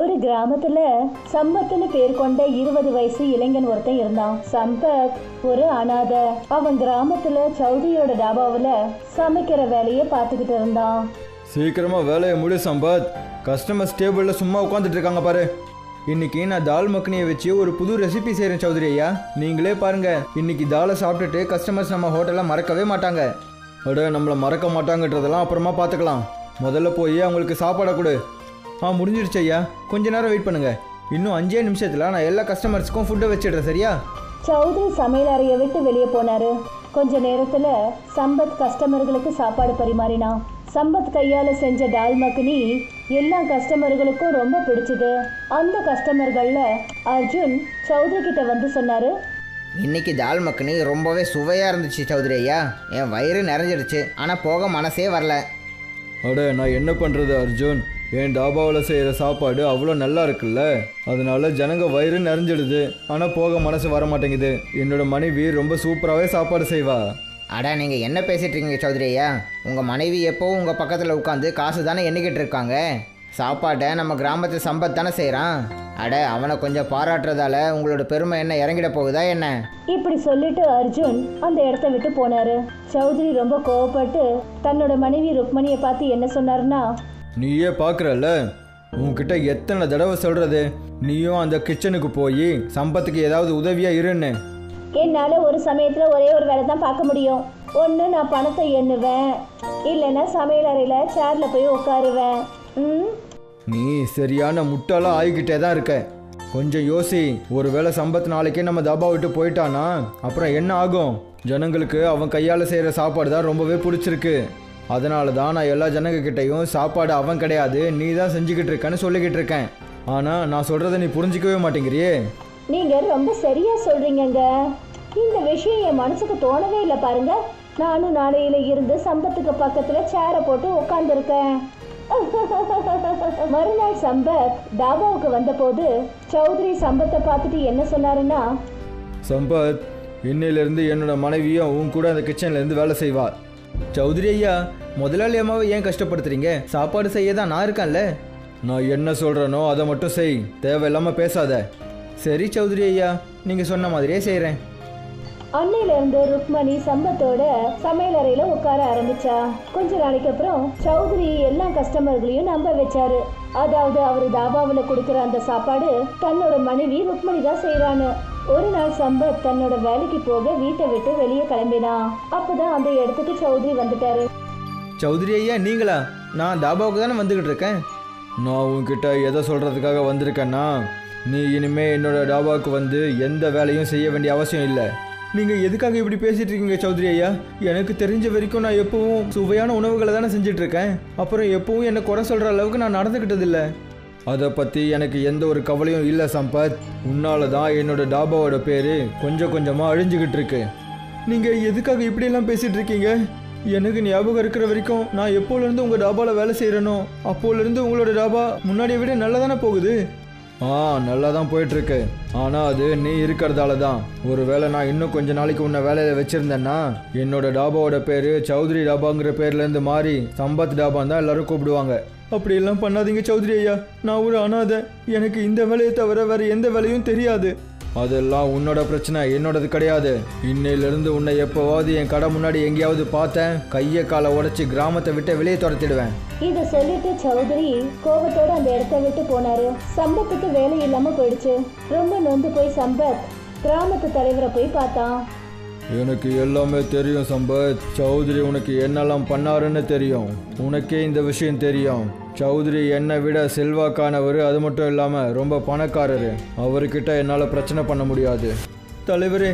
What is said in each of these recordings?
ஒரு கிராமத்துல சம்பத்னு பேர் கொண்ட 20 வயசு இளைஞன் ஒருத்தன் இருந்தான். சம்பத் ஒரு அனாதை. அவன் கிராமத்துல சௌத்ரியோட டாபாவுல சமைக்கிற வேலையை பார்த்துக்கிட்டு இருந்தான். சீக்கிரமா வேலையை முடி சம்பத். கஸ்டமர்ஸ் டேபிளில் சும்மா உட்காந்துட்டு இருக்காங்க பாரு. இன்னைக்கு நான் தால் மக்னியை வச்சு ஒரு புது ரெசிபி செய்கிறேன் சௌத்ரி ஐயா. நீங்களே பாருங்க, இன்னைக்கு தாலை சாப்பிட்டுட்டு கஸ்டமர்ஸ் நம்ம ஹோட்டலில் மறக்கவே மாட்டாங்க. அட, நம்மளை மறக்க மாட்டாங்கன்றதெல்லாம் அப்புறமா பார்த்துக்கலாம். முதல்ல போய் அவங்களுக்கு சாப்பாடை கொடு. முடிஞ்சிடுச்சு ஐயா, கொஞ்ச நேரம் வெயிட் பண்ணுங்க. இன்னும் 5 நிமிஷத்தில் நான் எல்லா கஸ்டமர்ஸுக்கும் ஃபுட்டை வச்சிடுறேன், சரியா? சௌத்ரி சமையல் அறையை விட்டு வெளியே போனாரு. கொஞ்ச நேரத்துல சம்பத் கஸ்டமர்களுக்கு சாப்பாடு பரிமாறினான். சம்பத் கையால செஞ்ச டால் மக்னி எல்லா கஸ்டமர்களுக்கும் ரொம்ப பிடிச்சது. அந்த கஸ்டமர்கள்ல அர்ஜுன் சௌத்ரி கிட்ட வந்து சொன்னாரு, இன்னைக்கு தால் மக்னி ரொம்பவே சுவையாக இருந்துச்சு சௌத்ரி ஐயா. என் வயிறு நிறைஞ்சிடுச்சு, ஆனால் போக மனசே வரல. அட, நான் என்ன பண்ணுறது அர்ஜுன்? என் டாபாவில் செய்கிற சாப்பாடு அவ்வளோ நல்லா இருக்குல்ல, அதனால ஜனங்க வயிறு நிறைஞ்சிடுது, ஆனால் போக மனசு வர மாட்டேங்குது. என்னோட மனைவி ரொம்ப சூப்பராகவே சாப்பாடு செய்வா. அடா, நீங்கள் என்ன பேசிகிட்டு இருக்கீங்க சௌத்ரி ஐயா? உங்கள் மனைவி எப்போவும் உங்கள் பக்கத்தில் உட்காந்து காசு தானே எண்ணிக்கிட்டு இருக்காங்க. சாப்பாட்டை நம்ம கிராமத்து சம்பத் தானே செய்கிறான். அட, அவனை கொஞ்சம் பாராட்டுறதால உங்களோட பெருமை என்ன இறங்கிட போகுதா என்ன? இப்படி சொல்லிட்டு அர்ஜுன் அந்த இடத்த விட்டு போனாரு. சௌத்ரி ரொம்ப கோவப்பட்டு தன்னோட மனைவி ருக்மணியை பார்த்து என்ன சொன்னாருன்னா, நீயே பார்க்குறல்ல, உன்கிட்ட எத்தனை தடவை சொல்கிறது, நீயும் அந்த கிச்சனுக்கு போய் சம்பத்துக்கு ஏதாவது உதவியாக இருன்னு. என்னால் ஒரு சமயத்தில் ஒரே ஒரு வேலை தான் பார்க்க முடியும். ஒன்று நான் பணத்தை எண்ணுவேன், இல்லைன்னா சமையல் அறையில் சேரில் போய் உட்காருவேன். நீ சரியான முட்டாளாக ஆகிக்கிட்டே தான் இருக்க. கொஞ்சம் யோசி. ஒருவேளை சம்பத் நாளைக்கே நம்ம தாபா விட்டு போயிட்டானா அப்புறம் என்ன ஆகும்? ஜனங்களுக்கு அவன் கையால் செய்கிற சாப்பாடு தான் ரொம்பவே பிடிச்சிருக்கு. அதனால தான் நான் எல்லா ஜனங்கக்கிட்டையும் சாப்பாடு அவன் கிடையாது, நீ தான் செஞ்சுக்கிட்டு இருக்கேன்னு சொல்லிக்கிட்டு இருக்கேன். ஆனால் நான் சொல்கிறத நீ புரிஞ்சிக்கவே மாட்டேங்கிறியே. நீங்கள் ரொம்ப சரியா சொல்றீங்கங்க. இந்த விஷயம் என் மனசுக்கு தோணவே இல்லை பாருங்க. நானும் நாளையில இருந்து சம்பத்துக்கு பக்கத்துல சேரை போட்டு உட்கார்ந்துருக்கேன். மறுநாள் சம்பத் டாபாவுக்கு வந்தபோது சௌத்ரி சம்பத்தை பார்த்துட்டு என்ன சொன்னாருன்னா, சம்பத், இன்னையிலேருந்து என்னோட மனைவியும் உன் கூட அந்த கிச்சன்லேருந்து வேலை செய்வா. சௌத்ரி ஐயா, முதலாளி அம்மாவை ஏன் கஷ்டப்படுத்துறீங்க? சாப்பாடு செய்ய தான் நான் இருக்கேன்ல. நான் என்ன சொல்கிறேனோ அதை மட்டும் செய், தேவையில்லாமல் பேசாத. சரி சௌத்ரி ஐயா, நீங்கள் சொன்ன மாதிரியே செய்கிறேன். அன்னையிலிருந்து ருக்மணி சம்பத்தோட சமையல் அறையில உட்கார ஆரம்பிச்சா. கொஞ்ச நாளைக்கு அப்புறம் சௌத்ரி எல்லா கஸ்டமர்களையும் நம்ப வச்சாரு. அதாவது அவரு தாபாவில் கொடுக்குற அந்த சாப்பாடு தன்னோட மனைவி ருக்மணி தான் செய்யறான்னு. ஒரு நாள் சம்பத் தன்னோட வேலைக்கு போக வீட்டை விட்டு வெளியே கிளம்பினான். அப்பதான் அந்த இடத்துக்கு சௌத்ரி வந்துட்டாரு. சௌத்ரி ஐயா, நீங்களா? நான் தாபாவுக்கு தானே வந்துக்கிட்டு இருக்கேன். நான் உன்கிட்ட எதை சொல்கிறதுக்காக வந்திருக்கேன்னா, நீ இனிமே என்னோட டாபாவுக்கு வந்து எந்த வேலையும் செய்ய வேண்டிய அவசியம் இல்லை. நீங்கள் எதுக்காக இப்படி பேசிகிட்டு இருக்கீங்க சௌத்ரி ஐயா? எனக்கு தெரிஞ்ச வரைக்கும் நான் எப்பவும் சுவையான உணவுகளை தானே செஞ்சிட்ருக்கேன். அப்புறம் எப்பவும் என்னை குறை சொல்கிற அளவுக்கு நான் நடந்துக்கிட்டதில்லை. அதை பற்றி எனக்கு எந்த ஒரு கவலையும் இல்லை சம்பத். உன்னால தான் என்னோட டாபாவோட பேர் கொஞ்சம் கொஞ்சமாக அழிஞ்சுக்கிட்டு இருக்கு. நீங்கள் எதுக்காக இப்படியெல்லாம் பேசிகிட்டு இருக்கீங்க? எனக்கு ஞாபகம் இருக்கிற வரைக்கும் நான் எப்போலேருந்து உங்கள் டாபாவில் வேலை செய்கிறேனோ அப்போலேருந்து உங்களோட டாபா முன்னாடியை விட நல்லா தானே போகுது. நல்லா தான் போயிட்டுருக்கு. ஆனால் அது நீ இருக்கிறதால தான். ஒருவேளை நான் இன்னும் கொஞ்ச நாளைக்கு உன்னை வேலையில் வச்சுருந்தேன்னா என்னோட டாபாவோட பேர் சௌத்ரி டாபாங்கிற பேர்லேருந்து மாறி சம்பத் டாபான்னு தான் எல்லாரும் கூப்பிடுவாங்க. அப்படியெல்லாம் பண்ணாதீங்க சௌத்ரி ஐயா. நான் ஒரு அனாதை. எனக்கு இந்த வேலையை தவிர வேறு எந்த வேலையும் தெரியாது. அதெல்லாம் உன்னோட பிரச்சனை, என்னோடது கிடையாது. இன்னையிலிருந்து உன்னை எப்போவாவது என் கடை முன்னாடி எங்கேயாவது பார்த்தேன், கையை காலை உடைச்சி கிராமத்தை விட்டு வெளியே துரத்திடுவேன். இதை சொல்லிட்டு சௌத்ரி கோபத்தோட அந்த இடத்த விட்டு போனாரு. சம்பத்துக்கு வேலை இல்லாம போயிடுச்சு. ரொம்ப நொந்து போய் சம்பத் கிராமத்து தலைவரை போய் பார்த்தான். எனக்கு எல்லாமே தெரியும் சம்பத். சௌத்ரி உனக்கு என்னெல்லாம் பண்ணாருன்னு தெரியும். உனக்கே இந்த விஷயம் தெரியும். சௌத்ரி என்னை விட செல்வாக்கானவர், அது மட்டும் இல்லாமல் ரொம்ப பணக்காரரு. அவர்கிட்ட என்னால் பிரச்சனை பண்ண முடியாது. தலைவரே,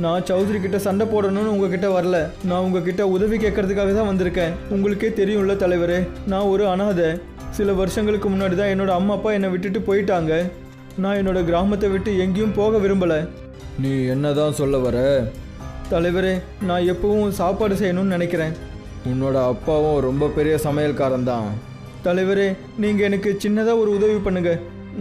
நான் சௌத்ரி கிட்ட சண்டை போடணும்னு உங்ககிட்ட வரல. நான் உங்ககிட்ட உதவி கேட்கறதுக்காக தான் வந்திருக்கேன். உங்களுக்கே தெரியும்ல தலைவரே, நான் ஒரு அனாதை. சில வருஷங்களுக்கு முன்னாடி தான் என்னோட அம்மா அப்பா என்னை விட்டுட்டு போயிட்டாங்க. நான் என்னோட கிராமத்தை விட்டு எங்கேயும் போக விரும்பலை. நீ என்னதான் சொல்ல வர? தலைவரே, நான் எப்பவும் சாப்பாடு செய்யணும்னு நினைக்கிறேன். உன்னோட அப்பாவும் ரொம்ப பெரிய சமையல்காரன் தான். தலைவரே, நீங்கள் எனக்கு சின்னதாக ஒரு உதவி பண்ணுங்க.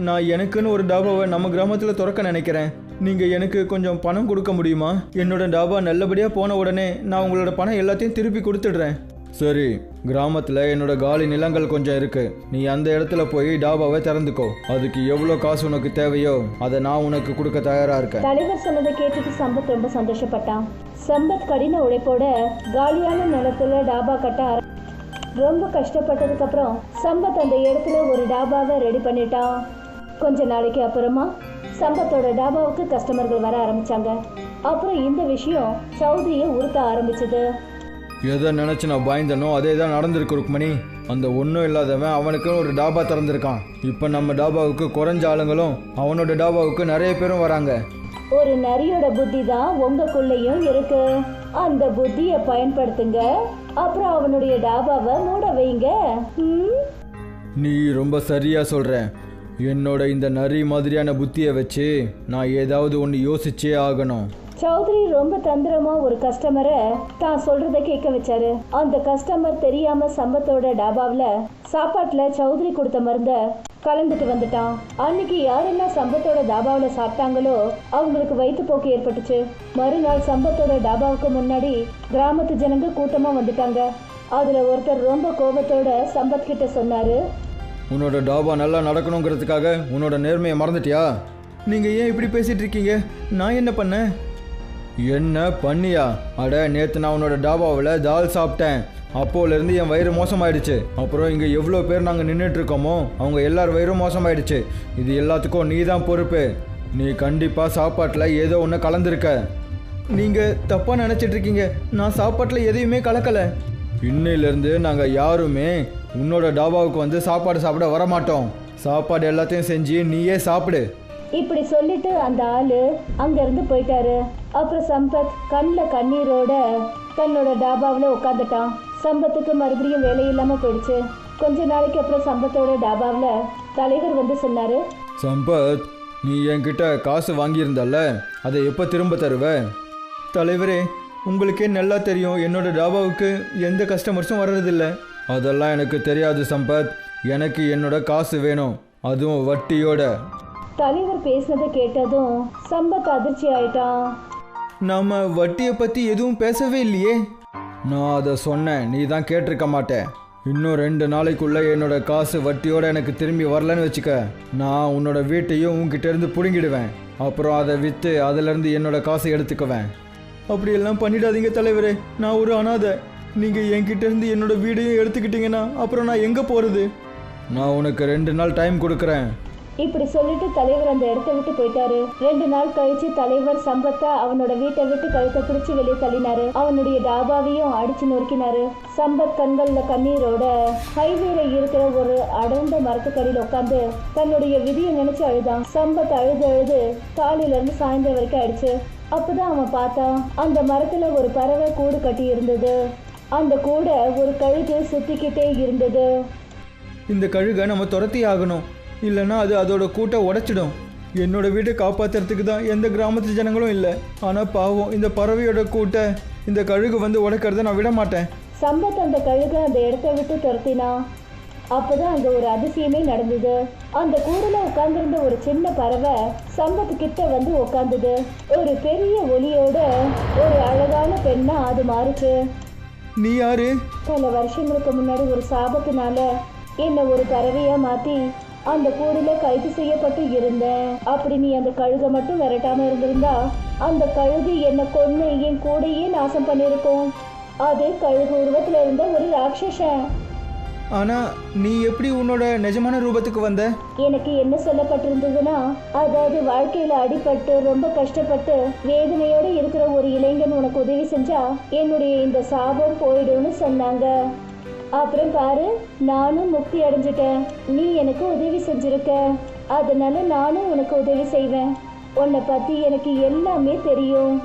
நான் எனக்குன்னு ஒரு டாபாவை நம்ம கிராமத்தில் திறக்க நினைக்கிறேன். நீங்கள் எனக்கு கொஞ்சம் பணம் கொடுக்க முடியுமா? என்னோட டாபா நல்லபடியாக போன உடனே நான் உங்களோட பணம் எல்லாத்தையும் திருப்பி கொடுத்துடுறேன். சரி, கிராமத்தில் என்னோட காலி நிலங்கள் கொஞ்சம் இருக்கு. நீ அந்த இடத்துல போய் டாபாவை திறந்துக்கோ. அதுக்கு எவ்வளோ காசு உனக்கு தேவையோ அதை நான் உனக்கு கொடுக்க தயாரா இருக்கேன். தலைவர் சொன்னதை கேட்டுட்டு சம்பத் ரொம்ப சந்தோஷப்பட்டான். சம்பத் கடின உழைப்போட காலியான நிலத்துல டாபா கட்ட ரொம்ப கஷ்டப்பட்டதுக்கு அப்புறம் சம்பத் அந்த இடத்துல ஒரு டாபாவை ரெடி பண்ணிட்டான். கொஞ்ச நாளைக்கு அப்புறமா சம்பத்தோட டாபாவுக்கு கஸ்டமர்கள் வர ஆரம்பிச்சாங்க. அப்புறம் இந்த விஷயம் சௌத்ரியை உறுத்த ஆரம்பிச்சது. எதை நினைச்சு நான் பயந்தனோ அதே தான் நடந்திருக்கு ருக்மணி. அந்த ஒன்றும் இல்லாதவன் அவனுக்குன்னு ஒரு டாபா திறந்திருக்கான். இப்போ நம்ம டாபாவுக்கு குறைஞ்ச ஆளுங்களும் அவனோட டாபாவுக்கு நிறைய பேரும் வராங்க. ஒரு நரியோட புத்தி தான் உங்களுக்குள்ளேயும் இருக்கு. அந்த புத்தியை பயன்படுத்துங்க. அப்புறம் அவனுடைய டாபாவை மூட வைங்க. நீ ரொம்ப சரியா சொல்ற. என்னோட இந்த நரி மாதிரியான புத்தியை வச்சு நான் ஏதாவது ஒன்று யோசிச்சே ஆகணும். சௌத்ரி ரொம்ப தந்திரமா ஒரு கஸ்டமரை தான் சொல்றத கேட்க வச்சாரு. அந்த கஸ்டமர் தெரியாம சம்பத்தோட டாபாவில் சாப்பாட்டுல சௌத்ரி கொடுத்த மருந்த கலந்துட்டு வந்துட்டான். அன்னைக்கு யாரெல்லாம் சம்பத்தோட டாபாவில் சாப்பிட்டாங்களோ அவங்களுக்கு வயிற்றுப்போக்கு ஏற்பட்டுச்சு. மறுநாள் சம்பத்தோட டாபாவுக்கு முன்னாடி கிராமத்து ஜனங்க கூட்டமா வந்துட்டாங்க. அதுல ஒருத்தர் ரொம்ப கோபத்தோட சம்பத் கிட்ட சொன்னாரு, உன்னோட டாபா நல்லா நடக்கணுங்கிறதுக்காக உன்னோட நேர்மையை மறந்துட்டியா? நீங்கள் ஏன் இப்படி பேசிகிட்டு இருக்கீங்க? நான் என்ன பண்ணேன்? என்ன பண்ணியா? அட, நேற்று நான் உன்னோட டாபாவில் தால் சாப்பிட்டேன். அப்போலேருந்து என் வயிறு மோசமாயிடுச்சு. அப்புறம் இங்கே எவ்வளோ பேர் நாங்கள் நின்றுட்டுருக்கோமோ அவங்க எல்லார் வயிறும் மோசமாயிடுச்சு. இது எல்லாத்துக்கும் நீ தான் பொறுப்பு. நீ கண்டிப்பாக சாப்பாட்டில் ஏதோ ஒன்று கலந்துருக்க. நீங்கள் தப்பாக நினச்சிட்ருக்கீங்க. நான் சாப்பாட்டில் எதையுமே கலக்கலை. இன்னையிலேருந்து நாங்கள் யாருமே உன்னோட டாபாவுக்கு வந்து சாப்பாடு சாப்பிட வரமாட்டோம். சாப்பாடு எல்லாத்தையும் செஞ்சு நீயே சாப்பிடு. இப்படி சொல்லிட்டு அந்த ஆளு அங்கிருந்து போயிட்டாரு. அப்புறம் சம்பத் கண்ணில் கண்ணீரோட தன்னோட டாபாவில் உட்காந்துட்டான். சம்பத்துக்கு மறுபடியும் வேலை இல்லாமல் போயிடுச்சு. கொஞ்ச நாளைக்கு அப்புறம் சம்பத்தோட டாபாவில் தலைவர் வந்து சொன்னாரு, சம்பத், நீ என்கிட்ட காசு வாங்கியிருந்தல்ல, அதை எப்போ திரும்ப தருவ? தலைவரே, உங்களுக்கே நல்லா தெரியும் என்னோட டாபாவுக்கு எந்த கஸ்டமர்ஸும் வர்றதில்லை. அதெல்லாம் எனக்கு தெரியாது சம்பத். எனக்கு என்னோட காசு வேணும், அதுவும் வட்டியோட. தலைவர் பேசினதை கேட்டதும் சம்பத் அதிர்ச்சி ஆயிட்டான். நாம வட்டியை பற்றி எதுவும் பேசவே இல்லையே. நான் அதை சொன்னேன், நீ தான் கேட்டிருக்க மாட்டேன். இன்னும் 2 நாளைக்குள்ளே என்னோட காசு வட்டியோட எனக்கு திரும்பி வரலன்னு வச்சுக்க, நான் உன்னோட வீட்டையும் உன்கிட்ட இருந்து பிடுங்கிடுவேன். அப்புறம் அதை விற்று அதிலேருந்து என்னோட காசை எடுத்துக்குவேன். அப்படியெல்லாம் பண்ணிடாதீங்க தலைவரே, நான் ஒரு அனாதை. நீங்கள் என்கிட்ட இருந்து என்னோட வீடையும் எடுத்துக்கிட்டீங்கன்னா அப்புறம் நான் எங்கே போகிறது? நான் உனக்கு 2 நாள் டைம் கொடுக்குறேன். இப்படி சொல்லிட்டு தலைவர் அந்த இடத்த விட்டு போயிட்டாரு. 2 நாள் கழிச்சு தலைவர் சம்பத்தை அவனோட வீட்டை விட்டு கழுத்தை பிடிச்சு வெளியே தள்ளினாரு. அவனுடைய டாபாவையும் அடிச்சு நொறுக்கினாரு. சம்பத் கண்கள்ல கண்ணீரோட ஹைவேல இருக்கிற ஒரு அடர்ந்த மரத்துக்கடியில் உட்காந்து தன்னுடைய விதியை நினைச்சு அழுதான். சம்பத் அழுது அழுது காலையில இருந்து சாயந்தரம் வரைக்கும் ஆயிடுச்சு. அப்பதான் அவன் பார்த்தான், அந்த மரத்துல ஒரு பறவை கூடு கட்டி இருந்தது. அந்த கூடை ஒரு கழுகு சுத்திக்கிட்டே இருந்தது. இந்த கழுகை நம்ம துரத்தி ஆகணும், இல்லைன்னா அது அதோட கூட்டை உடைச்சிடும். என்னோட வீட்டை காப்பாற்றுறதுக்கு தான் எந்த கிராமத்து ஜனங்களும் இல்லை. ஆனால் பாவம், இந்த பறவையோட கூட்டை இந்த கழுகு வந்து உடைக்கிறத நான் விட மாட்டேன். சம்பத் அந்த கழுகை அந்த இடத்த விட்டு துரத்தினான். அப்பதான் அங்க ஒரு அதிசயமே நடந்தது. அந்த கூடுல உட்கார்ந்திருந்த ஒரு சின்ன பறவை சம்பத்து கிட்ட வந்து உட்கார்ந்தது. ஒரு பெரிய ஒலியோட ஒரு அழகான பெண்ணா அது மாறுச்சு. நீ யாரு? பல வருஷங்களுக்கு முன்னாடி ஒரு சாபத்தினால என்ன ஒரு பறவையா மாத்தி அந்த கூடுல கைது செய்யப்பட்டு இருந்தேன். அப்படி நீ அந்த கழுகை மட்டும் விரட்டாம இருந்திருந்தா அந்த கழுகு என்ன கொன்னு என் கூடையே நாசம் பண்ணிருக்கும். அது கழுகு உருவத்துல இருந்த ஒரு ராட்சசன். ஆனா நீ எப்படி உன்னோட நிஜமான ரூபத்துக்கு வந்த? எனக்கு என்ன சொல்லப்பட்டிருந்ததுன்னா, அதாவது வாழ்க்கையில அடிபட்டு ரொம்ப கஷ்டப்பட்டு வேதனையோட இருக்கிற ஒரு இளைஞன் உனக்கு உதவி செஞ்சா என்னுடைய இந்த சாபம் போயிடும்னு சொன்னாங்க. அப்புறம் பாரு, நானும் முக்தி அடைஞ்சிட்டேன். நீ எனக்கு உதவி செஞ்சிருக்க, அதனால நானும் உனக்கு உதவி செய்வேன். உன்னை பத்தி எனக்கு எல்லாமே தெரியும்.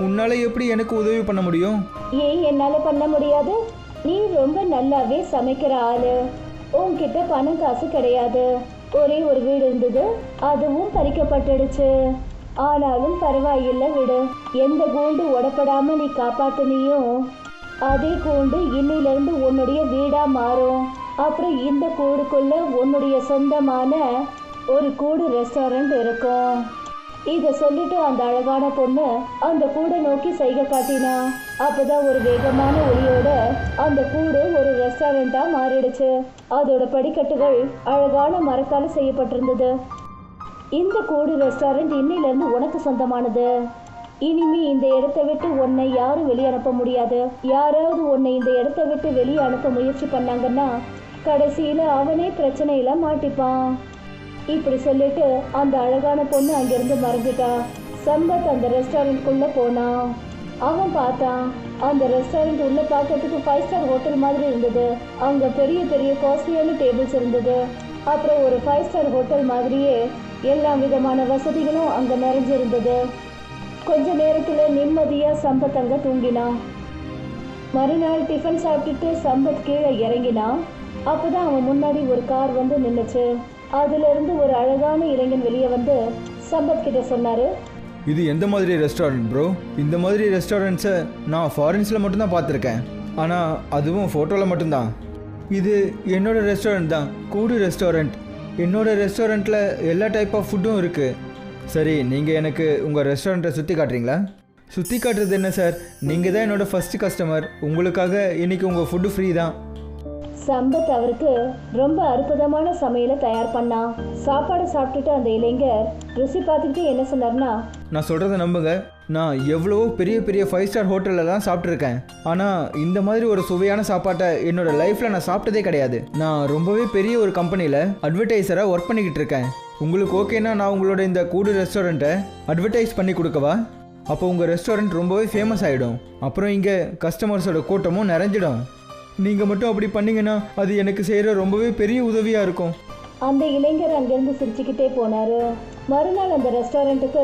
உன்னால எப்படி எனக்கு உதவி பண்ண முடியும்? ஏன் என்னால பண்ண முடியாது? நீ ரொம்ப நல்லாவே சமைக்கிற ஆளு. உன்கிட்ட பணம் காசு கிடையாது. ஒரே ஒரு வீடு இருந்தது, அதுவும் பறிக்கப்பட்டுடுச்சு. ஆனாலும் பரவாயில்லை, விடு. எந்த கூண்டு உடப்படாம நீ காப்பாத்தினியும் அதே கூண்டு இன்னிலிருந்து உன்னுடைய வீடா மாறும். அப்புறம் இந்த கூடுக்குள்ள உன்னுடைய சொந்தமான ஒரு கூடு ரெஸ்டாரண்ட் இருக்கும். இத சொல்லிட்டு அந்த அழகான பொண்ணு அந்த கூடை நோக்கி சைகை காட்டினா. அப்பதான் ஒரு வேகமான ஒளியோட அந்த கூடு ஒரு ரெஸ்டாரண்டா மாறிடுச்சு. அதோட படிக்கட்டுகள் அழகான மரத்தால செய்யப்பட்டிருந்தது. இந்த கூடு ரெஸ்டாரண்ட் இன்னையில இருந்து உனக்கு சொந்தமானது. இனிமே இந்த இடத்தை விட்டு உன்னை யாரும் வெளியே அனுப்ப முடியாது. யாராவது உன்னை இந்த இடத்தை விட்டு வெளியே அனுப்ப முயற்சி பண்ணாங்கன்னா கடைசியில அவனே பிரச்சனையில மாட்டிப்பான். இப்படி சொல்லிட்டு அந்த அழகான பொண்ணு அங்கிருந்து மறைஞ்சிட்டா. சம்பத் அந்த ரெஸ்டாரண்ட்குள்ள போனான். அவன் பார்த்தான், அந்த ரெஸ்டாரண்ட் உள்ள பார்க்கறதுக்கு 5 ஸ்டார் ஹோட்டல் மாதிரி இருந்தது. அங்க பெரிய பெரிய காஸ்ட்லியான டேபிள்ஸ் இருந்தது. அப்புறம் ஒரு 5 ஸ்டார் ஹோட்டல் மாதிரியே எல்லா விதமான வசதிகளும் அங்க நிறைஞ்சிருந்தது. கொஞ்ச நேரத்துல நிம்மதியா சம்பத் அங்க தூங்கினான். மறுநாள் டிஃபன் சாப்பிட்டுட்டு சம்பத் கீழே இறங்கினான். அப்பதான் அவன் முன்னாடி ஒரு கார் வந்து நின்னுச்சு. அதுல இருந்து ஒரு அழகான இளைஞன் வெளியே வந்து சம்பத் கிட்ட சொன்னாரு, இது எந்த மாதிரி ரெஸ்டாரண்ட் ப்ரோ? இந்த மாதிரி ரெஸ்டாரண்ட்ஸை நான் ஃபாரின்ஸில் மட்டும்தான் பார்த்துருக்கேன், ஆனால் அதுவும் ஃபோட்டோவில் மட்டும்தான். இது என்னோட ரெஸ்டாரண்ட் தான், கூடு ரெஸ்டாரண்ட். என்னோட ரெஸ்டாரண்ட்டில் எல்லா டைப் ஆஃப் ஃபுட்டும் இருக்குது. சரி, நீங்கள் எனக்கு உங்கள் ரெஸ்டாரண்ட்டை சுற்றி காட்டுறீங்களா? சுற்றி காட்டுறது என்ன சார், நீங்கள் தான் என்னோடய ஃபஸ்ட்டு கஸ்டமர். உங்களுக்காக இன்றைக்கி உங்கள் ஃபுட்டு ஃப்ரீ தான். சம்பத் அவருக்கு ரொம்ப அற்புதமான சமையலை தயார் பண்ணான். சாப்பாடு சாப்பிட்டுட்டு அந்த இளைஞர் ருசி பார்த்துக்கிட்டு என்ன சொன்னார்னா, நான் சொல்கிறத நம்புங்க, நான் எவ்வளவோ பெரிய பெரிய 5 ஸ்டார் ஹோட்டல்லலாம் சாப்பிட்ருக்கேன். ஆனால் இந்த மாதிரி ஒரு சுவையான சாப்பாட்டை என்னோடய லைஃப்பில் நான் சாப்பிட்டதே கிடையாது. நான் ரொம்பவே பெரிய ஒரு கம்பெனியில் அட்வர்டைஸராக ஒர்க் பண்ணிக்கிட்டு இருக்கேன். உங்களுக்கு ஓகேனா நான் உங்களோட இந்த கூடு ரெஸ்டாரண்ட்டை அட்வர்டைஸ் பண்ணி கொடுக்கவா? அப்போ உங்கள் ரெஸ்டாரண்ட் ரொம்பவே ஃபேமஸ் ஆகிடும். அப்புறம் இங்கே கஸ்டமர்ஸோட கூட்டமும் நிறைஞ்சிடும். நீங்கள் மட்டும் அப்படி பண்ணீங்கன்னா அது எனக்கு செய்கிற ரொம்பவே பெரிய உதவியாக இருக்கும். அந்த இளைஞர் அங்கிருந்து சிரிச்சுக்கிட்டே போனாரு. மறுநாள் அந்த ரெஸ்டாரண்ட்டுக்கு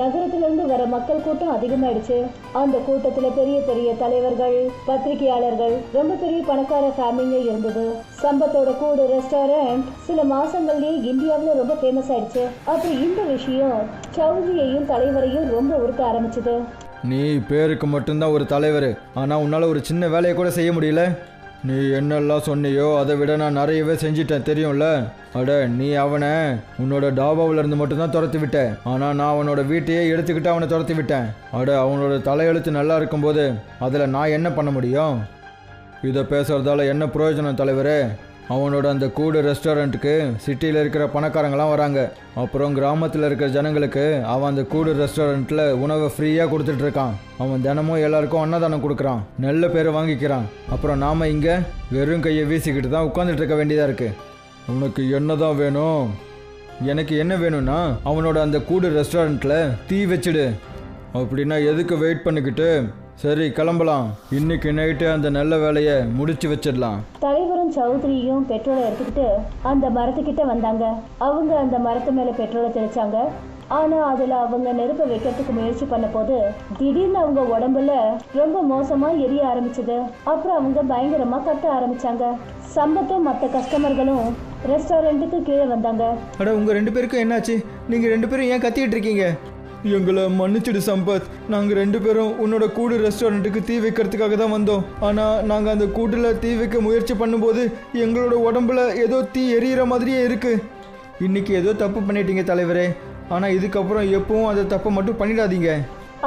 நகரத்திலிருந்து வர மக்கள் கூட்டம் அதிகமாயிடுச்சு. அந்த கூட்டத்துல பெரிய பெரிய தலைவர்கள், பத்திரிகையாளர்கள், ரொம்ப பெரிய பணக்கார ஃபேமிலிங்க இருந்தது. சம்பத்தோட கூடு ரெஸ்டாரண்ட் சில மாசங்கள்லயே இந்தியாவில் ரொம்ப ஃபேமஸ் ஆயிடுச்சு. அப்புறம் இந்த விஷயம் சௌத்ரியையும் தலைவரையும் ரொம்ப உறுத்த ஆரம்பிச்சது. நீ பேருக்கு மட்டும்தான் ஒரு தலைவர், ஆனால் உன்னால் ஒரு சின்ன வேலையை கூட செய்ய முடியல. நீ என்னெல்லாம் சொன்னியோ அதை விட நான் நிறையவே செஞ்சிட்டேன், தெரியும்ல? அட, நீ அவனை உன்னோட டாபாவில் இருந்து மட்டும்தான் துரத்தி விட்டேன், ஆனால் நான் அவனோட வீட்டையே எடுத்துக்கிட்டு அவனை துரத்தி விட்டேன். அட, அவனோட தலையெழுத்து நல்லா இருக்கும்போது அதில் நான் என்ன பண்ண முடியும்? இதை பேசுறதால என்ன பிரயோஜனம் தலைவரே? அவனோட அந்த கூடு ரெஸ்டாரண்ட்டுக்கு சிட்டியில் இருக்கிற பணக்காரங்களாம் வராங்க. அப்புறம் கிராமத்தில் இருக்கிற ஜனங்களுக்கு அவன் அந்த கூடு ரெஸ்டாரண்ட்டில் உணவை ஃப்ரீயாக கொடுத்துட்ருக்கான். அவன் தினமும் எல்லாருக்கும் அன்னதானம் கொடுக்குறான், நல்ல பேரை வாங்கிக்கிறான். அப்புறம் நாம் இங்கே வெறும் கையை வீசிக்கிட்டு தான் உட்காந்துட்டு இருக்க வேண்டியதாக இருக்குது. உனக்கு என்ன தான் வேணும்? எனக்கு என்ன வேணும்னா அவனோட அந்த கூடு ரெஸ்டாரண்ட்டில் தீ வச்சுடு. அப்படின்னா எதுக்கு வெயிட் பண்ணிக்கிட்டு? சரி, கிளம்பலாம். இன்னைக்கு நைட்டு அந்த நல்ல வேலையை முடிச்சு வச்சிடலாம். தலைவரும் சௌத்ரியும் பெட்ரோலை எடுத்துக்கிட்டு அந்த மரத்துக்கிட்ட வந்தாங்க. அவங்க அந்த மரத்து மேல பெட்ரோலை தெளிச்சாங்க. ஆனா அதுல அவங்க நெருப்பை வைக்கிறதுக்கு முயற்சி பண்ண போது திடீர்னு அவங்க உடம்புல ரொம்ப மோசமா எரிய ஆரம்பிச்சது. அப்புறம் அவங்க பயங்கரமா கத்த ஆரம்பிச்சாங்க. சம்பத்தும் மற்ற கஸ்டமர்களும் ரெஸ்டாரண்ட்டுக்கு கீழே வந்தாங்க. அட, உங்க 2 பேருக்கும் என்னாச்சு? நீங்க 2 பேரும் ஏன் கத்திக்கிட்டு இருக்கீங்க? எங்களை மன்னிச்சிடு சம்பத், நாங்கள் 2 பேரும் உன்னோட கூடு ரெஸ்டாரண்ட்டுக்கு தீ வைக்கிறதுக்காக தான் வந்தோம். ஆனால் நாங்கள் அந்த கூட்டில் தீ வைக்க முயற்சி பண்ணும்போது எங்களோட உடம்புல ஏதோ தீ எரியிற மாதிரியே இருக்குது. இன்றைக்கி ஏதோ தப்பு பண்ணிட்டீங்க தலைவரே, ஆனால் இதுக்கப்புறம் எப்பவும் அந்த தப்பை மட்டும் பண்ணிடாதீங்க.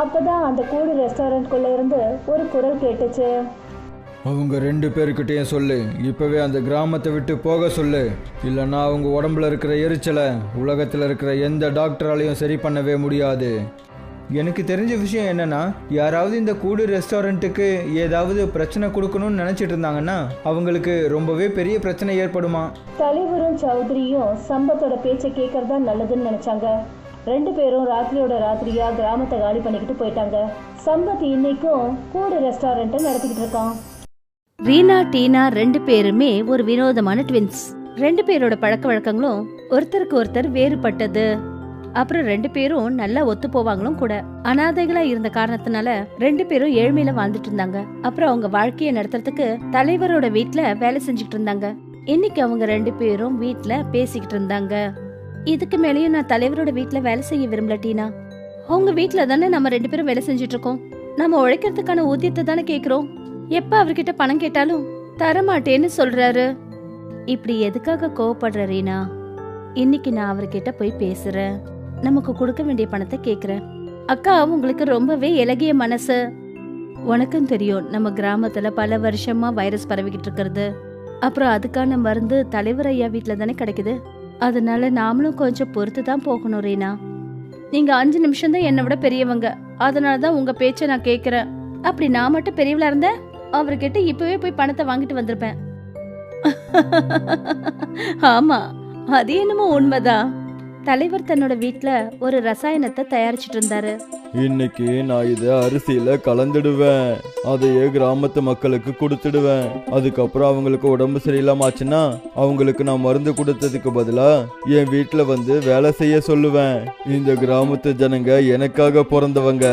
அப்போதான் அந்த கூடு ரெஸ்டாரண்ட்குள்ளே இருந்து ஒரு குரல் கேட்டுச்சு. அவங்க 2 பேருக்கிட்டையும் சொல்லு, இப்போவே அந்த கிராமத்தை விட்டு போக சொல்லு. இல்லைன்னா அவங்க உடம்புல இருக்கிற எரிச்சலை உலகத்தில் இருக்கிற எந்த டாக்டராலையும் சரி பண்ணவே முடியாது. எனக்கு தெரிஞ்ச விஷயம் என்னன்னா, யாராவது இந்த கூடு ரெஸ்டாரண்ட்டுக்கு ஏதாவது பிரச்சனை கொடுக்கணும்னு நினச்சிட்டு இருந்தாங்கன்னா அவங்களுக்கு ரொம்பவே பெரிய பிரச்சனை ஏற்படுமா. தலைவரும் சௌத்ரியும் சம்பத்தோட பேச்சை கேட்கறதா நல்லதுன்னு நினைச்சாங்க. 2 பேரும் ராத்திரியோட ராத்திரியா கிராமத்தை காலி பண்ணிக்கிட்டு போயிட்டாங்க. சம்பத் இன்னைக்கும் கூடு ரெஸ்டாரண்ட்டை நடத்திக்கிட்டு இருக்கான். ரீனா, டீனா 2 பேருமே ஒரு வினோதமான ட்வின்ஸ். 2 பேரோட பழக்க வழக்கங்களும் ஒருத்தருக்கு ஒருத்தர் வேறுபட்டது. அப்புறம் 2 பேரும் நல்லா ஒத்து போவாங்களும் கூட. அனாதைகளா இருந்த காரணத்தினால 2 பேரும் ஏழ்மையில வாழ்ந்துட்டு இருந்தாங்க. அப்புறம் அவங்க வாழ்க்கையை நடத்துறதுக்கு தலைவரோட வீட்ல வேலை செஞ்சுட்டு இருந்தாங்க. இன்னைக்கு அவங்க 2 பேரும் வீட்ல பேசிக்கிட்டு இருந்தாங்க. இதுக்கு மேலேயும் நான் தலைவரோட வீட்ல வேலை செய்ய விரும்பல டீனா. அவங்க வீட்ல தானே நம்ம 2 பேரும் வேலை செஞ்சுட்டு இருக்கோம். நம்ம உழைக்கிறதுக்கான ஊதியத்தை தானே கேக்குறோம். எப்ப அவர்கிட்ட பணம் கேட்டாலும் தரமாட்டேன்னு சொல்றாரு. இப்படி எதுக்காக கோவப்படுற ரீனா? இன்னைக்கு நான் அவர்கிட்ட போய் பேசுறேன். நமக்கு கொடுக்க வேண்டிய பணத்தை கேக்குறேன். அக்கா, உங்களுக்கு ரொம்பவே இலகிய மனசு. உனக்கும் தெரியும், நம்ம கிராமத்துல பல வருஷமா வைரஸ் பரவிக்கிட்டு இருக்கிறது. அப்புறம் அதுக்கான மருந்து தலைவர் ஐயா வீட்டுல தானே கிடைக்குது. அதனால நாமளும் கொஞ்சம் பொறுத்து தான் போகணும் ரீனா. நீங்க 5 நிமிஷம் தான் என்னை விட பெரியவங்க, அதனாலதான் உங்க பேச்ச நான் கேக்குறேன். அப்படி நான் மட்டும் பெரியவளா இருந்தேன், அவர்கிட்ட இப்பவே போய் பணத்தை வாங்கிட்டு வந்திருப்பேன். ஆமா, அது என்னமோ உண்மைதான். தலைவர் தன்னோட வீட்ல ஒரு ரசாயனத்தை தயாரிச்சிட்டு இருந்தாரு. இன்னைக்கு நான் இதை அரிசியில கலந்துடுவேன், அதையே கிராமத்து மக்களுக்கு கொடுத்துடுவேன். அதுக்கப்புறம் அவங்களுக்கு உடம்பு சரியில்லாம ஆச்சுன்னா அவங்களுக்கு நான் மருந்து கொடுத்ததுக்கு பதிலா என் வீட்டுல வந்து வேலை செய்ய சொல்லுவேன். இந்த கிராமத்து ஜனங்க எனக்காக பிறந்தவங்க.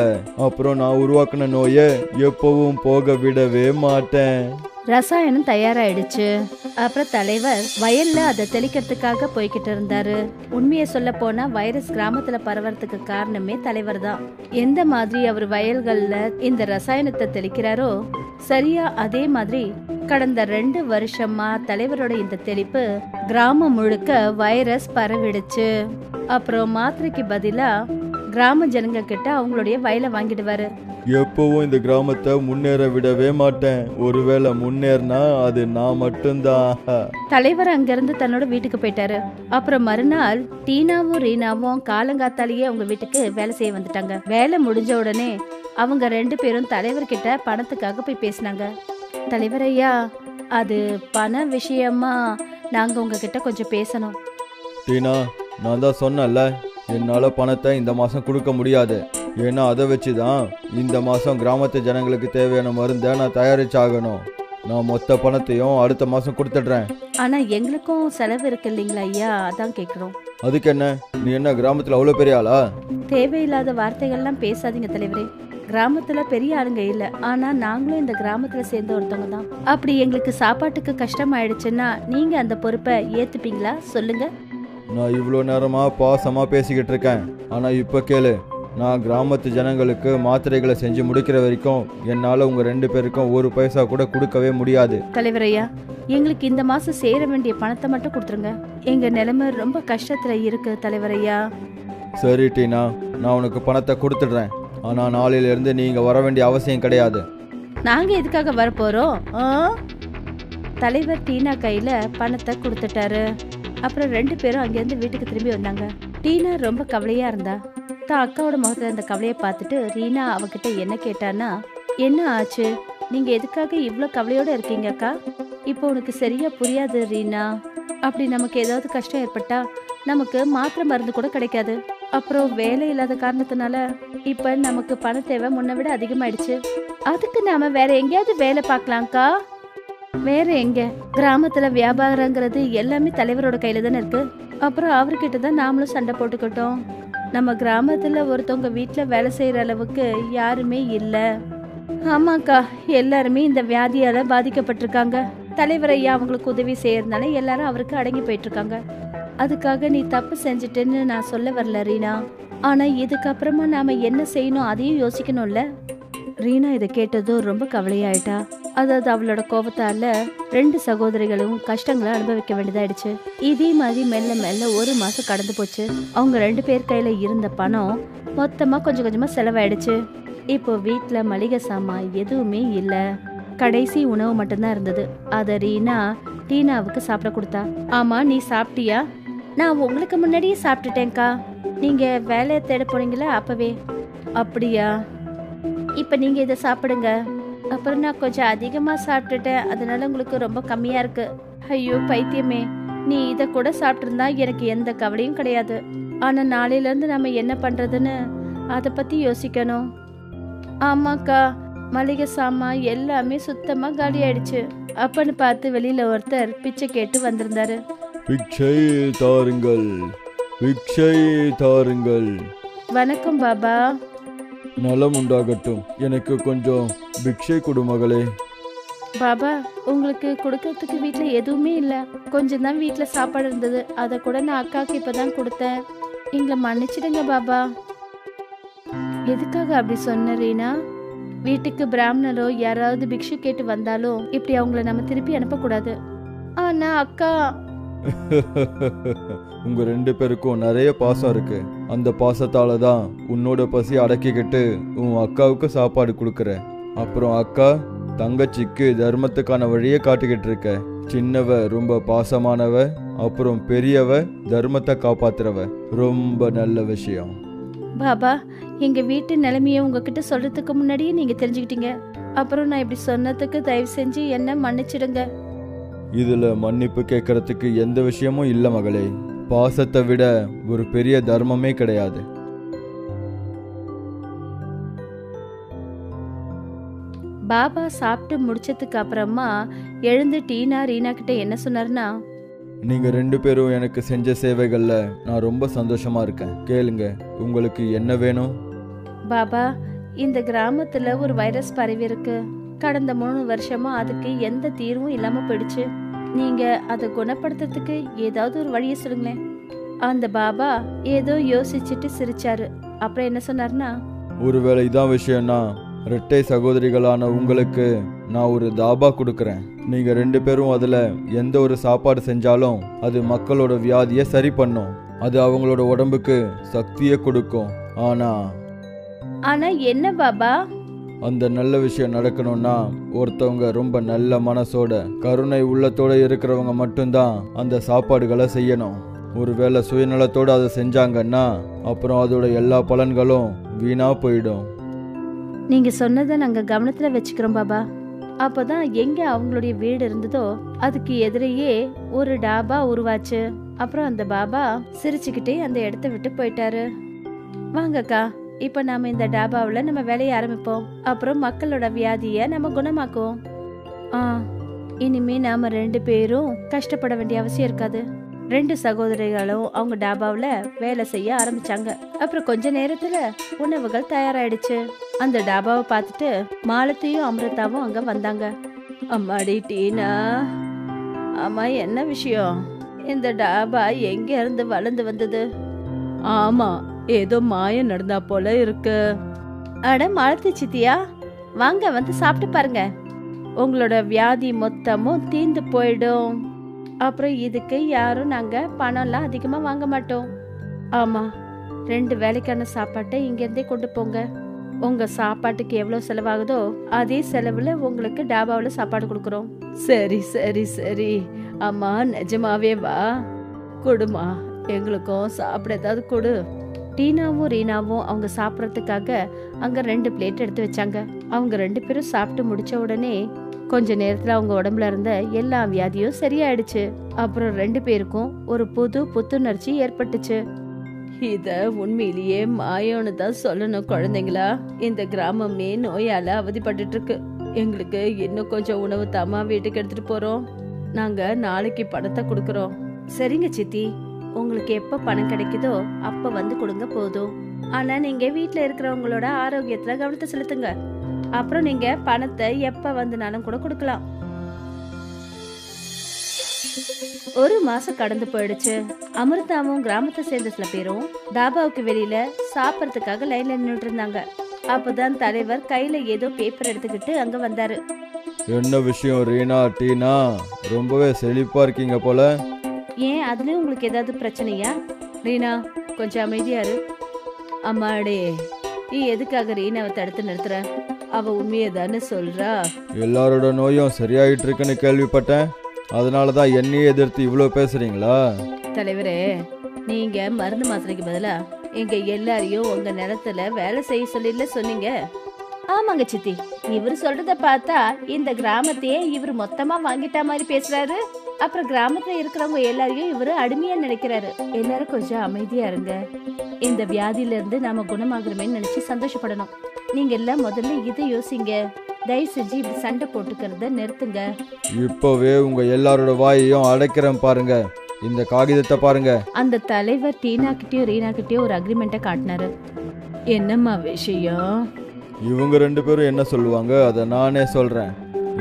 அப்புறம் நான் உருவாக்குன நோயை எப்பவும் போக விடவே மாட்டேன். ரசாயனம் தயாராயிடுச்சு. அப்புறம் தலைவர் வயல்ல அதை தெளிக்கிறதுக்காக போய்கிட்டு இருந்தாரு. உண்மையை சொல்ல போனா வைரஸ் கிராமத்துல பரவறதுக்கு காரணமே தலைவர் தான். எந்த மாதிரி அவர் வயல்கள்ல இந்த ரசாயனத்தை தெளிக்கிறாரோ சரியா அதே மாதிரி கடந்த 2 வருஷமா தலைவரோட இந்த தெளிப்பு கிராமம் முழுக்க வைரஸ் பரவிடுச்சு. அப்புறம் மாத்திரைக்கு பதிலா கிராம ஜனங்க கிட்ட அவங்களுடைய வயலை வாங்கிடுவாரு. எப்பவும் இந்த கிராமத்தை முன்னேற விடவே மாட்டேன். ஒருவேளை முன்னேறினா அது நான் மட்டும்தான். தலைவர் அங்கிருந்து தன்னோட வீட்டுக்கு போயிட்டாரு. அப்புறம் மறுநாள் டீனாவும் ரீனாவும் காலங்காத்தாலேயே அவங்க வீட்டுக்கு வேலை செய்ய வந்துட்டாங்க. வேலை முடிஞ்ச உடனே அவங்க 2 பேரும் தலைவர்கிட்ட பணத்துக்காக போய் பேசினாங்க. தலைவர் ஐயா, அது பண விஷயமா நாங்க உங்ககிட்ட கொஞ்சம் பேசணும். டீனா, நான் தான் சொன்னேன்ல, என்னால பணத்தை இந்த மாசம் கொடுக்க முடியாது. ஏன்னா அதை வச்சுதான் இந்த மாசம் கிராமத்து ஜனங்களுக்கு தேவையான மருந்தை நான் தயாரிச்சாகணும். நான் மொத்த பணத்தையும் அடுத்த மாசம் கொடுத்துடுறேன். ஆனா எங்களுக்கும் செலவு இருக்கு இல்லைங்களா ஐயா, அதான் கேக்குறோம். அதுக்கு என்ன, நீ என்ன கிராமத்துல அவ்வளவு பெரிய ஆளா? தேவையில்லாத வார்த்தைகள்லாம் பேசாதீங்க தலைவரே. கிராமத்துல பெரிய ஆளுங்க இல்ல, ஆனா நாங்களும் இந்த கிராமத்துல சேர்ந்த ஒருத்தவங்க தான். அப்படி எங்களுக்கு சாப்பாட்டுக்கு கஷ்டம் ஆயிடுச்சுன்னா நீங்க அந்த பொறுப்பை ஏத்துப்பீங்களா சொல்லுங்க. நான் இவ்வளோ நேரமா பாசமா பேசிக்கிட்டு இருக்கேன். ஆனா இப்ப கேளு, நான் கிராமத்து ஜனங்களுக்கு மாத்திரைகளை செஞ்சு முடிக்கிற வரைக்கும் என்னால உங்க 2 பேருக்கும் 1 பைசா கூட கொடுக்கவே முடியாது. தலைவர் ஐயா, எங்களுக்கு இந்த மாசம் சேர வேண்டிய பணத்தை மட்டும் கொடுத்துருங்க. எங்க நிலைமை ரொம்ப கஷ்டத்துல இருக்கு தலைவர் ஐயா. சரி டீனா, நான் உனக்கு பணத்தை கொடுத்துடுறேன். ஆனா நாளையில இருந்து நீங்க வர வேண்டிய அவசியம் கிடையாது. நாங்க எதுக்காக வரப்போறோம்? தலைவர் டீனா கையில பணத்தை கொடுத்துட்டாரு. அப்புறம் 2 பேரும் அங்கிருந்து வீட்டுக்கு திரும்பி வந்தாங்க. டீனா ரொம்ப கவலையா இருந்தா. தான் அக்காவோட முகத்துல அந்த கவலையை பார்த்துட்டு ரீனா அவகிட்ட என்ன கேட்டான்னா, என்ன ஆச்சு, நீங்க எதுக்காக இவ்ளோ கவலையோட இருக்கீங்க அக்கா? இப்போ உனக்கு சரியா புரியாது ரீனா. அப்படி நமக்கு ஏதாவது கஷ்டம் ஏற்பட்டா நமக்கு மாத்திரை மருந்து கூட கிடைக்காது. அப்புறம் வேலை இல்லாத காரணத்தினால இப்ப நமக்கு பண தேவை முன்ன விட அதிகமாயிடுச்சு. அதுக்கு நாம வேற எங்கேயாவது வேலை பார்க்கலாம்க்கா. வேற எங்க? கிராமத்துல வியாபாரங்கிறது எல்லாமே தலைவரோட கையில தானே இருக்கு. அப்புறம் அவர்கிட்ட தான் நாமளும் சண்டை போட்டுக்கிட்டோம். நம்ம கிராமத்துல ஒருத்தவங்க வீட்டுல வேலை செய்யற அளவுக்கு யாருமே இல்ல. ஆமாக்கா, எல்லாருமே இந்த வியாதியால பாதிக்கப்பட்டிருக்காங்க. தலைவர் ஐயா அவங்களுக்கு உதவி செய்யறதுனால எல்லாரும் அவருக்கு அடங்கி போயிட்டு இருக்காங்க. அதுக்காக நீ தப்பு செஞ்சுட்டேன்னு நான் சொல்ல வரல ரீனா. ஆனா இதுக்கப்புறமா நாம என்ன செய்யணும் அதையும் யோசிக்கணும்ல. ரீனா இதை கேட்டதும் ரொம்ப கவலையாயிட்டா. அதாவது அவளோட கோபத்தால 2 சகோதரிகளும் கஷ்டங்களை அனுபவிக்க வேண்டியதாயிடுச்சு. இதே மாதிரி மெல்ல மெல்ல 1 மாசம் கடந்து போச்சு. அவங்க 2 பேர் கையில இருந்த பணம் மொத்தமா கொஞ்சம் கொஞ்சமா செலவாயிடுச்சு. இப்போ வீட்டுல மளிகை சாமான் எதுவுமே இல்ல. கடைசி உணவு மட்டும்தான் இருந்தது. அத ரீனா டீனாவுக்கு சாப்பிட கொடுத்தா. ஆமா, நீ சாப்பிட்டியா? நான் உங்களுக்கு முன்னாடியே சாப்பிட்டுட்டேன்க்கா. நீங்க வேலையை தேட போனீங்களா அப்பவே? அப்படியா, இப்ப நீங்க இதை சாப்பிடுங்க. அப்புறம் நான் கொஞ்சம் அதிகமா சாப்பிட்டுட்டேன், அதனால உங்களுக்கு ரொம்ப கம்மியா இருக்கு. ஐயோ பைத்தியமே, நீ இதை கூட சாப்பிட்டிருந்தா எனக்கு எந்த கவலையும் கிடையாது. ஆனா நாளையில இருந்து நம்ம என்ன பண்றதுன்னு அதை பத்தி யோசிக்கணும். ஆமாக்கா, மளிகை சாமான் எல்லாமே சுத்தமா காலி ஆயிடுச்சு. அப்பன்னு பார்த்து வெளியில ஒருத்தர் பிச்சை கேட்டு வந்திருந்தாரு. பிச்சை தாருங்கள், பிச்சை தாருங்கள். வணக்கம் பாபா. நலம் உண்டாகட்டும், எனக்கு கொஞ்சம் பிக்ஷை கொடு மகளே. பாபா, உங்களுக்கு கொடுக்கறதுக்கு வீட்டுல எதுவுமே இல்ல. கொஞ்சம் தான் வீட்டுல சாப்பாடு இருந்தது, அதை கூட நான் அக்காவுக்கு இப்பதான் கொடுத்தேன். எங்களை மன்னிச்சிடுங்க பாபா. எதுக்காக அப்படி சொன்ன ரீனா? வீட்டுக்கு பிராமணரோ யாராவது பிக்ஷு கேட்டு வந்தாலும் இப்படி அவங்கள நம்ம திருப்பி அனுப்பக்கூடாது. ஆனா அக்கா, உங்க 2 பேருக்கும் நிறைய பாசம் இருக்கு. அந்த பாசத்தால தான் உன்னோட பசி அடக்கிக்கிட்டு உன் அக்காவுக்கு சாப்பாடு கொடுக்குற. அப்புறம் அக்கா தங்கச்சிக்கு தர்மத்துக்கான வழியை காட்டிக்கிட்டு இருக்க. சின்னவ ரொம்ப பாசமானவ, அப்புறம் பெரியவ தர்மத்தை காப்பாத்துறவ. ரொம்ப நல்ல விஷயம். பாபா, எங்க வீட்டு நிலைமையை உங்ககிட்ட சொல்றதுக்கு முன்னாடியே நீங்க தெரிஞ்சுக்கிட்டீங்க. அப்புறம் நான் இப்படி சொன்னதுக்கு தயவு செஞ்சு என்ன மன்னிச்சிடுங்க. இதுல மன்னிப்பு கேட்கறதுக்கு எந்த விஷயமும் இல்ல மகளே. பாசத்தை விட ஒரு பெரிய தர்மமே கிடையாது. பாபா சாப்பிட்டு முடிச்சதுக்கு அப்புறமா எழுந்து டீனா ரீனா கிட்ட என்ன சொன்னார்னா, நீங்க 2 பேரும் எனக்கு செஞ்ச சேவைகள்ல நான் ரொம்ப சந்தோஷமா இருக்கேன். கேளுங்க, உங்களுக்கு என்ன வேணும்? பாபா, இந்த கிராமத்துல ஒரு வைரஸ் பரவி இருக்கு. கடந்த 3 வருஷமா அதுக்கு எந்த தீர்வும் இல்லாம போயிடுச்சு. நீங்க அதை குணப்படுத்துறதுக்கு ஏதாவது ஒரு வழியை சொல்லுங்களேன். அந்த பாபா ஏதோ யோசிச்சுட்டு சிரிச்சாரு. அப்புறம் என்ன சொன்னார்னா, ஒருவேளை இதான் விஷயம்னா இரட்டை சகோதரிகளான உங்களுக்கு நான் ஒரு தாபா கொடுக்குறேன். நீங்க 2 பேரும் அதுல எந்த ஒரு சாப்பாடு செஞ்சாலும் அது மக்களோட வியாதியை சரி பண்ணும். அது அவங்களோட உடம்புக்கு சக்தியை கொடுக்கும். ஆனா என்ன பாபா? அந்த நல்ல விஷயம் நடக்கணும்னா ஒருத்தவங்க ரொம்ப நல்ல மனசோட கருணை உள்ளத்தோட இருக்கிறவங்க மட்டும்தான் அந்த சாப்பாடுகளை செய்யணும். ஒருவேளை சுயநலத்தோடு அதை செஞ்சாங்கன்னா அப்புறம் அதோட எல்லா பலன்களும் வீணா போயிடும். நீங்க சொன்னதை நாங்க கவனத்துல வச்சுக்கிறோம் பாபா. அப்பதான் எங்க அவங்களுடைய வீடு இருந்ததோ அதுக்கு எதிரையே ஒரு டாபா உருவாச்சு. அப்புறம் அந்த பாபா சிரிச்சுக்கிட்டே அந்த இடத்த விட்டு போயிட்டாரு. வாங்கக்கா, இப்ப நாம இந்த டாபாவில் நம்ம வேலையை ஆரம்பிப்போம். அப்புறம் மக்களோட வியாதிய நம்ம குணமாக்குவோம். இனிமே நாம 2 பேரும் கஷ்டப்பட வேண்டிய அவசியம் இருக்காது. 2 சகோதரிகளும் அவங்க டாபாவில் வேலை செய்ய ஆரம்பிச்சாங்க. அப்புறம் கொஞ்ச நேரத்துல உணவுகள் தயாராயிடுச்சு. அந்த டாபாவை பார்த்துட்டு மாலத்தையும் அமிர்தாவும் அங்க வந்தாங்க. அம்மாடி டீனா, ஆமா என்ன விஷயம்? இந்த டாபா எங்க இருந்து வளர்ந்து வந்தது? ஆமா, ஏதோ மாயம் நடந்தா போல இருக்கு. அட மாலத்தி சித்தியா, வாங்க வந்து சாப்பிட்டு பாருங்க. உங்களோட வியாதி மொத்தமும் தீந்து போயிடும். அப்புறம் இதுக்கு யாரும் நாங்க பணம்லாம் அதிகமா வாங்க மாட்டோம். ஆமா, 2 வேலைக்கான சாப்பாட்டை இங்க இருந்தே கொண்டு போங்க. உங்க சாப்பாட்டுக்கு எவ்வளவு செலவாகுதோ அதே செலவுல உங்களுக்கு டாபாவில சாப்பாடு கொடுக்குறோம். சரி சரி சரி அம்மா, நிஜமாவே வா, கொடுமா, எங்களுக்கும் சாப்பிட ஏதாவது கொடு. டீனாவும் ரீனாவும் அவங்க சாப்பிட்றதுக்காக அங்க 2 பிளேட் எடுத்து வச்சாங்க. அவங்க 2 பேரும் சாப்பிட்டு முடிச்ச உடனே கொஞ்ச நேரத்துல அவங்க உடம்புல இருந்த எல்லா வியாதியும் சரியாயிடுச்சு. அப்புறம் 2 பேருக்கும் ஒரு புது புத்துணர்ச்சி ஏற்பட்டுச்சு. இத உண்மையிலேயே மாயம்னு தான் சொல்லணும் குழந்தைங்களா. இந்த கிராமமே நோயால அவதிப்பட்டு இருக்கு. எங்களுக்கு இன்னும் கொஞ்சம் உணவு தாமா வீட்டுக்கு எடுத்துட்டு போறோம். நாங்க நாளைக்கு பணத்தை கொடுக்கறோம். சரிங்க சித்தி, உங்களுக்கு எப்ப பணம் கிடைக்குதோ அப்ப வந்து கொடுங்க போதும். ஆனா நீங்க வீட்டுல இருக்கிறவங்களோட ஆரோக்கியத்துல கவனத்தை செலுத்துங்க. அப்புறம் நீங்க பணத்தை எப்ப வந்தனாலும் கூட கொடுக்கலாம். 1 மாசம் கடந்து போயிடுச்சு. அமிர்தாவும் கிராமத்தை சேர்ந்த சில பேரும் தாபாவுக்கு வெளியில சாப்பிடறதுக்காக லைன்ல நின்னுட்டு இருந்தாங்க. அப்பதான் தலைவர் கையில ஏதோ பேப்பர் எடுத்துக்கிட்டு அங்க வந்தாரு. என்ன விஷயம் ரீனா, டீனா? ரொம்பவே செழிப்பா இருக்கீங்க போல. ஏன் அதுலயும் உங்களுக்கு ஏதாவது பிரச்சனையா? ரீனா, கொஞ்சம் அமைதியாரு. அம்மாடே, நீ எதுக்காக ரீனாவை தடுத்து நிறுத்துற? அவ உண்மையை தானே சொல்றா. எல்லாரோட நோயும் சரியாயிட்டு இருக்குன்னு கேள்விப்பட்டேன். அதனாலதான் என்னையே எதிர்த்து இவ்வளோ பேசுறீங்களா? தலைவரே, நீங்க மருந்து மாத்திரைக்கு பதிலா எங்க எல்லாரையும் உங்க நிலத்துல வேலை செய்ய சொல்லில சொன்னீங்க. ஆமாங்க சித்தி, இவர் சொல்றத பார்த்தா இந்த கிராமத்தையே இவர் மொத்தமா வாங்கிட்டா மாதிரி பேசுறாரு. அப்புறம் கிராமத்துல இருக்கிறவங்க எல்லாரையும் இவரு அடிமையா நினைக்கிறாரு. எல்லாரும் கொஞ்சம் அமைதியா இருங்க. இந்த வியாதியில இருந்து நாம குணமாகணுமேன்னு நினைச்சு சந்தோஷப்படணும். நீங்க எல்லாம் முதல்ல இதை யோசிங்க. தயவு செஞ்சு இப்படி சண்டை போட்டுக்கிறத நிறுத்துங்க. இப்பவே உங்க எல்லாரோட வாயையும் அடைக்கிறேன் பாருங்க. இந்த காகிதத்தை பாருங்க. அந்த தலைவர் டீனா கிட்டயும் ரீனா கிட்டயும் ஒரு அக்ரிமெண்ட்டை காட்டினாரு. என்னம்மா விஷயம்? இவங்க 2 பேரும் என்ன சொல்லுவாங்க அதை நானே சொல்றேன்.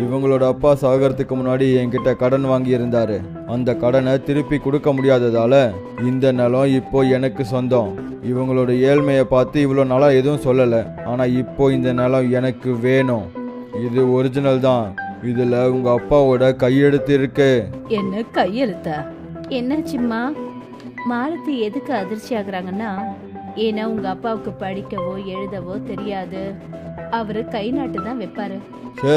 இவங்களோட அப்பா சாகறதுக்கு முன்னாடி என்கிட்ட கடன் வாங்கி இருந்தாரு. அந்த கடனை திருப்பி கொடுக்க முடியாததால இந்த நிலம் இப்போ எனக்கு சொந்தம். இவங்களோட ஏழ்மையை பார்த்து இவ்வளோ நாளா எதுவும் சொல்லலை. ஆனா இப்போ இந்த நிலம் எனக்கு வேணும். இது ஒரிஜினல் தான். இதுல உங்க அப்பாவோட கையெழுத்து இருக்கு. என்ன கையெழுத்தா? என்னாச்சும்மா? மாலதி எதுக்கு அதிர்ச்சி ஆகுறாங்கன்னா, ஏன்னா உங்க அப்பாவுக்கு படிக்கவோ எழுதவோ தெரியாது. அவரு கை நாட்டு தான் வைப்பாரு. சே,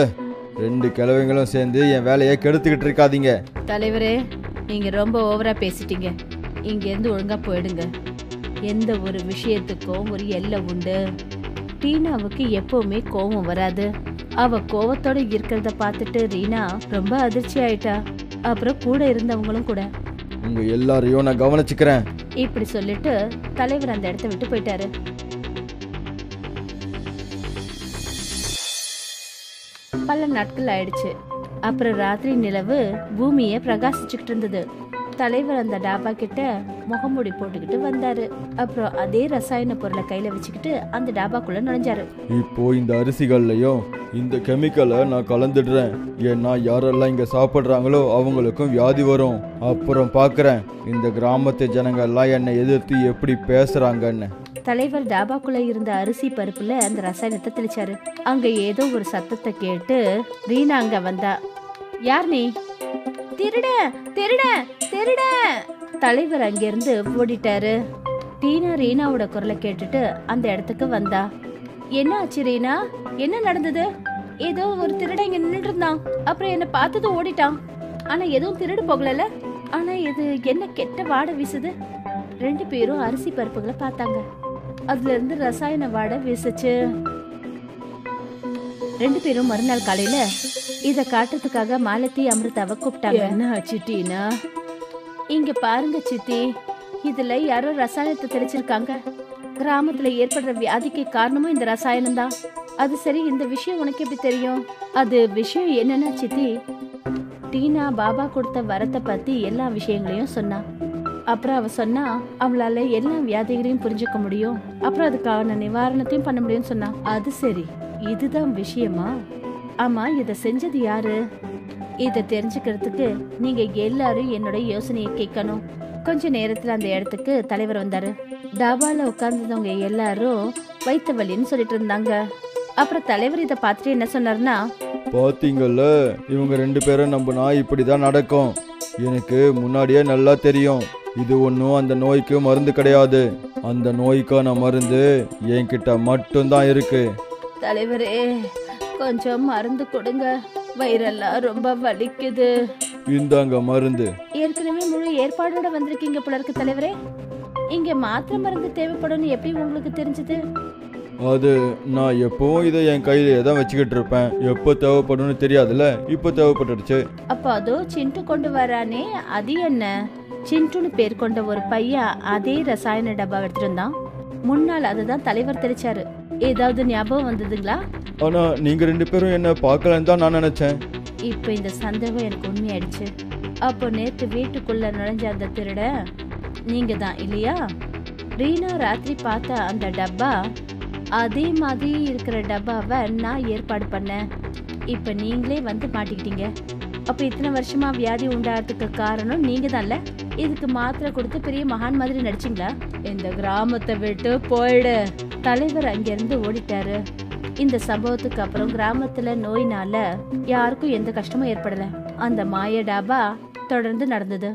2 கிழவங்களும் சேர்ந்து என் வேலையை கெடுத்துக்கிட்டு இருக்காதீங்க. தலைவரே, நீங்க ரொம்ப ஓவரா பேசிட்டீங்க. இங்க இருந்து ஒழுங்கா போயிடுங்க. எந்த ஒரு விஷயத்துக்கும் ஒரு எல்லை உண்டு. டீனாவுக்கு எப்பவுமே கோபம் வராது. அவ கோவத்தோட இருக்கிறத பார்த்துட்டு ரீனா ரொம்ப அதிர்ச்சி ஆயிட்டா. அப்புறம் கூட இருந்தவங்களும் கூட. உங்க எல்லாரையும் நான் கவனிச்சுக்கிறேன். இப்படி சொல்லிட்டு தலைவர் அந்த இடத்த விட்டு போயிட்டாரு. பல நாட்கள் ஆயிடுச்சு. அப்புறம் ராத்திரி நிலவு பூமியை பிரகாசிச்சுக்கிட்டு இருந்தது. தலைவர் அந்த டாபா கிட்ட முகமூடி போட்டுக்கிட்டு வந்தாரு. அப்புறம் அதே ரசாயன பொருளை கையில வச்சுக்கிட்டு அந்த டாபாக்குள்ள நுழைஞ்சாரு. இப்போ இந்த அரிசிகள்லையும் இந்த கெமிக்கலை நான் கலந்துடுறேன். ஏன்னா யாரெல்லாம் இங்க சாப்பிட்றாங்களோ அவங்களுக்கும் வியாதி வரும். அப்புறம் பார்க்குறேன் இந்த கிராமத்து ஜனங்கள்லாம் என்னை எதிர்த்து எப்படி பேசுறாங்கன்னு. தலைவர் டாபாக்குள்ள இருந்த அரிசி பருப்புல அந்த ரசாயனத்தை தெளிச்சாரு. அங்க ஏதோ ஒரு சத்தத்தை கேட்டு ரீனா அங்க வந்தா. யார் நீ? திருட திருட திருட! தலைவர் அங்கிருந்து ஓடிட்டாரு. டீனா ரீனாவோட குரலை கேட்டுட்டு அந்த இடத்துக்கு வந்தா. என்ன ஆச்சு ரீனா? என்ன நடந்தது? ஏதோ ஒரு திருட இங்க நின்றுட்டு இருந்தான். அப்புறம் என்ன பார்த்தது ஓடிட்டான். ஆனா எதுவும் திருடு போகல. ஆனா இது என்ன கெட்ட வாடை வீசுது. 2 பேரும் அரிசி பருப்புகளை பார்த்தாங்க. அதுல இருந்து ரசாயன வாடை வீசுச்சு. 2 பேரும் மறுநாள் காலையில இத காட்டுறதுக்காக மாலதி அமிர்தாவை கூப்பிட்டாங்க. என்ன ஆச்சு டீனா? இங்க பாருங்க சித்தி, இதுல யாரோ ரசாயனத்தை தெளிச்சிருக்காங்க. கிராமத்துல ஏற்படுற வியாதிக்கு காரணமும் இந்த ரசாயனம் தான். அது சரி, இந்த விஷயம் உனக்கு எப்படி தெரியும்? அது விஷயம் என்னன்னா சித்தி, டீனா பாபா கொடுத்த வரத்தை பத்தி எல்லா விஷயங்களையும் சொன்னா. அப்புறம் அவ சொன்னா அவளால எல்லா வியாதிகளையும் புரிஞ்சுக்க முடியும். அப்புறம் அதுக்கான நிவாரணத்தையும் பண்ண முடியும்னு சொன்னா. அது சரி, இதுதான் விஷயமா? ஆமா, இத செஞ்சது யாரு? இத தெரிஞ்சுக்கிறதுக்கு நீங்க எல்லாரும் என்னோட யோசனையை கேட்கணும். கொஞ்ச நேரத்துல அந்த இடத்துக்கு தலைவர் வந்தாரு. டாபால உட்கார்ந்தவங்க எல்லாரும் வயிற்று வலின்னு சொல்லிட்டு இருந்தாங்க. அப்புறம் தலைவர் இத பார்த்துட்டு என்ன சொன்னாருன்னா, பாத்தீங்கல்ல, இவங்க 2 பேரும் நம்பினா இப்படிதான் நடக்கும். எனக்கு முன்னாடியே நல்லா தெரியும். இது ஒன்றும் அந்த நோய்க்கு மருந்து கிடையாது. அந்த நோய்க்கான மருந்து என்கிட்ட மட்டும்தான் இருக்கு. தலைவரே, கொஞ்சம் மருந்து கொடுங்க. வயிறெல்லாம் ரொம்ப வலிக்குது. இந்தாங்க மருந்து. ஏற்கனவே முழு ஏற்பாடோட வந்திருக்கீங்க போல இருக்கு தலைவரே. இங்க மாத்திரை மருந்து தேவைப்படும் எப்படி உங்களுக்கு தெரிஞ்சது? அது நான் எப்பவும் இதை என் கையிலே தான் வச்சுக்கிட்டு இருப்பேன். எப்போ தேவைப்படும்னு தெரியாதுல்ல, இப்போ தேவைப்பட்டுடுச்சு. அப்போ அதோ சிண்டு கொண்டு வரானே, அது என்ன? சிண்டுன்னு பேர் கொண்ட ஒரு பையன் அதே ரசாயன டப்பா எடுத்துட்டு இருந்தான். முன்னால் அதுதான் தலைவர் தெளிச்சாரு. ஏதாவது ஞாபகம் வந்ததுங்களா? ஆனா நீங்க 2 பேரும் என்ன பார்க்கலன்னு தான் நான் நினைச்சேன். இப்போ இந்த சந்தேகம் எனக்கு உண்மையாயிடுச்சு. அப்போ நேத்து வீட்டுக்குள்ள நுழைஞ்ச அந்த திருட நீங்க தான் இல்லையா? ரீனா ராத்திரி பார்த்த அந்த டப்பா அதே மாதிரி இருக்கிற டப்பாவை நான் ஏற்பாடு பண்ணேன். இப்போ நீங்களே வந்து மாட்டிக்கிட்டீங்க. அப்போ இத்தனை வருஷமா வியாதி உண்டாகிறதுக்கு காரணம் நீங்க தான்ல. இதுக்கு மாத்திரை கொடுத்து பெரிய மகான் மாதிரி நடிச்சிங்களா? இந்த கிராமத்தை விட்டு போயிடு. தலைவர் அங்கிருந்து ஓடிட்டாரு. இந்த சம்பவத்துக்கு அப்புறம் கிராமத்துல நோயினால யாருக்கும் எந்த கஷ்டமும் ஏற்படல. அந்த மாய டாபா தொடர்ந்து நடந்தது.